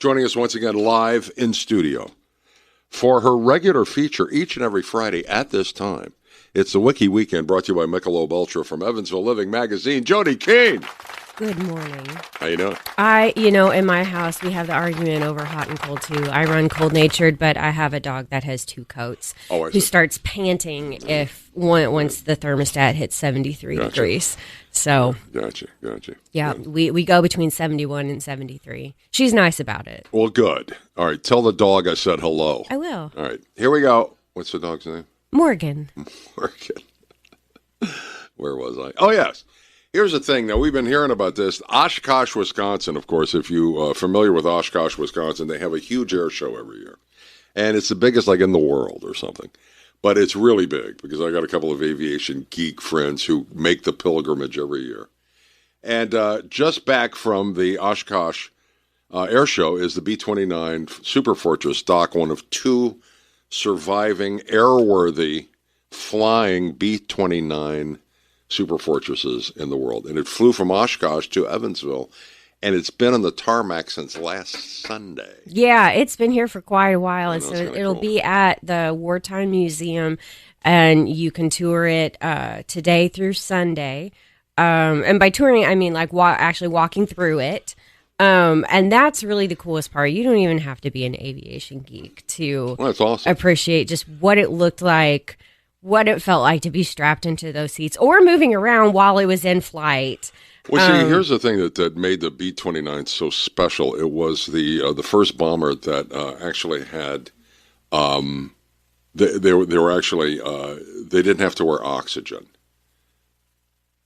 joining us once again live in studio for her regular feature each and every Friday at this time. It's the WIKY Weekend, brought to you by Michelob Ultra from Evansville Living Magazine. Jodi Keen. Good morning. How you doing? In my house, we have the argument over hot and cold, too. I run cold-natured, but I have a dog that has two coats who starts panting once the thermostat hits 73 degrees. So, Gotcha. Yeah, we go between 71 and 73. She's nice about it. Well, good. All right, tell the dog I said hello. I will. All right, here we go. What's the dog's name? Morgan. Where was I? Oh, yes. Here's the thing. Now, we've been hearing about this. Oshkosh, Wisconsin, of course, if you are familiar with Oshkosh, Wisconsin, they have a huge air show every year. And it's the biggest, like, in the world or something. But it's really big because I got a couple of aviation geek friends who make the pilgrimage every year. And just back from the Oshkosh air show is the B-29 Super Fortress Dock, one of two surviving airworthy flying B-29 Super Fortresses in the world. And it flew from Oshkosh to Evansville, and it's been on the tarmac since last Sunday. Yeah, it's been here for quite a while, and so it'll cool. be at the Wartime Museum, and you can tour it today through Sunday. And by touring, I mean like actually walking through it. And that's really the coolest part. You don't even have to be an aviation geek to That's awesome. appreciate just what it looked like, what it felt like to be strapped into those seats or moving around while it was in flight. Well, see, here's the thing that made the B-29 so special. It was the first bomber that actually had they were actually they didn't have to wear oxygen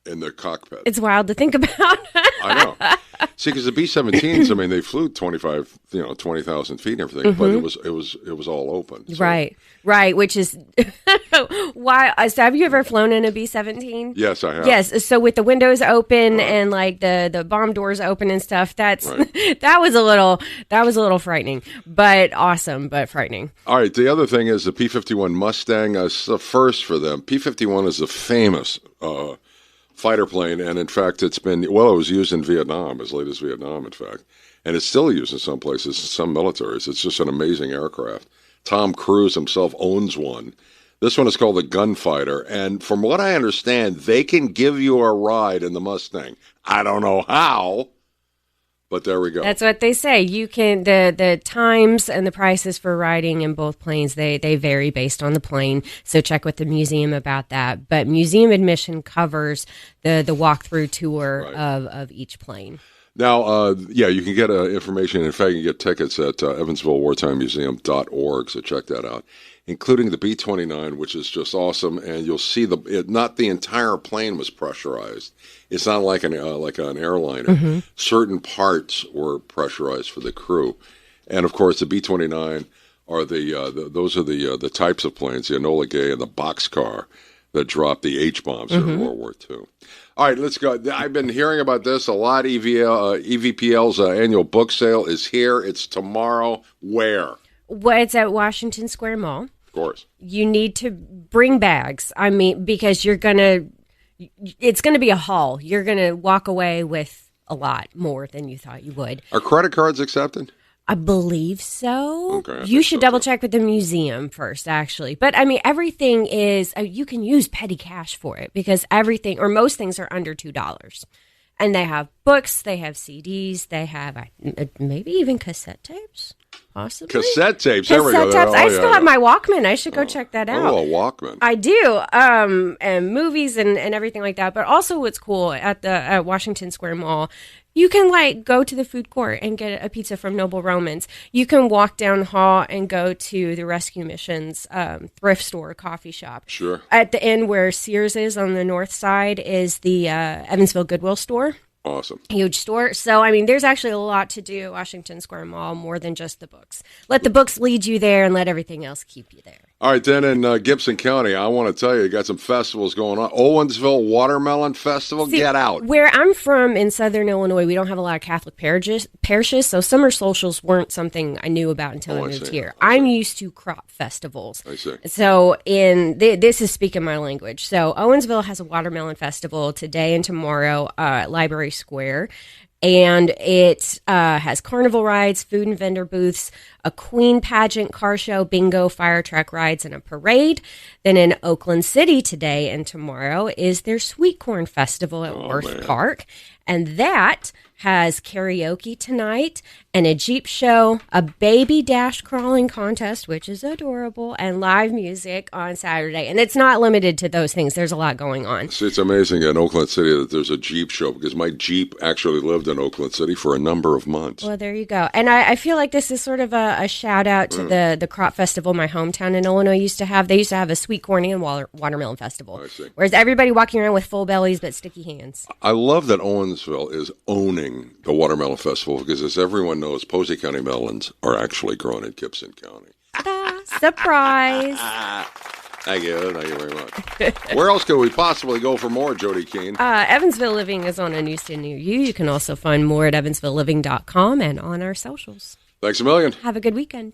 in the cockpit. It's wild to think about. I know. See, because the B-17s, I mean, they flew 20,000 feet and everything, but it was all open. So. Right. Which is why. So, have you ever flown in a B-17? Yes, I have. Yes. So with the windows open and like the bomb doors open and stuff, that was a little frightening, but awesome, but frightening. All right. The other thing is the P-51 Mustang is the first for them. P-51 is the famous fighter plane, and in fact, it was used in Vietnam, as late as Vietnam, in fact, and it's still used in some places, some militaries. It's just an amazing aircraft. Tom Cruise himself owns one. This one is called the Gunfighter, and from what I understand, they can give you a ride in the Mustang. I don't know how, but there we go. That's what they say. You can the times and the prices for riding in both planes, they vary based on the plane. So check with the museum about that. But museum admission covers the walkthrough tour of each plane. Now, you can get information. In fact, you can get tickets at EvansvilleWartimeMuseum.org, so check that out, including the B-29, which is just awesome. And you'll see not the entire plane was pressurized. It's not like an airliner. Mm-hmm. Certain parts were pressurized for the crew. And, of course, the B-29 are those are the types of planes, the Enola Gay and the boxcar that dropped the H-bombs in World War II. All right, let's go. I've been hearing about this a lot. EVPL's annual book sale is here. It's tomorrow. Where? Well, it's at Washington Square Mall. Of course. You need to bring bags. I mean, because it's going to be a haul. You're going to walk away with a lot more than you thought you would. Are credit cards accepted? I believe so. Okay, you should double check with the museum first, actually. But I mean, everything is, you can use petty cash for it because everything, or most things, are under $2. And they have books, they have CDs, they have maybe even cassette tapes, possibly. Cassette tapes, there we go. Cassette tapes. I still have my Walkman. I should go check that out. Oh, a Walkman. I do. And movies and everything like that. But also what's cool at Washington Square Mall, you can go to the food court and get a pizza from Noble Romans. You can walk down hall and go to the Rescue Missions thrift store, coffee shop. Sure. At the end where Sears is on the north side is the Evansville Goodwill store. Awesome. Huge store. So, I mean, there's actually a lot to do at Washington Square Mall, more than just the books. Let the books lead you there and let everything else keep you there. All right, then in Gibson County, I want to tell you got some festivals going on. Owensville Watermelon Festival, get out. Where I'm from in southern Illinois, we don't have a lot of Catholic parishes, so summer socials weren't something I knew about until I moved here. I'm used to crop festivals. I see. So this is speaking my language. So Owensville has a watermelon festival today and tomorrow at Library Square. And it has carnival rides, food and vendor booths, a queen pageant, car show, bingo, fire truck rides, and a parade. Then in Oakland City today and tomorrow is their Sweet Corn Festival at Worth Park. And that has karaoke tonight and a Jeep show, a baby dash crawling contest, which is adorable, and live music on Saturday. And it's not limited to those things. There's a lot going on. See, it's amazing in Oakland City that there's a Jeep show because my Jeep actually lived in Oakland City for a number of months. Well, there you go. And I feel like this is sort of a shout out to the crop festival my hometown in Illinois used to have. They used to have a sweet corn and watermelon festival. I see. Whereas everybody walking around with full bellies but sticky hands. I love that Owensville is owning the Watermelon Festival because, as everyone knows, Posey County melons are actually grown in Gibson County. Surprise. Thank you very much. Where else could we possibly go for more, Jodi Keen? Evansville Living is on a newsstand near you. You can also find more at evansvilleliving.com and on our socials. Thanks a million. Have a good weekend.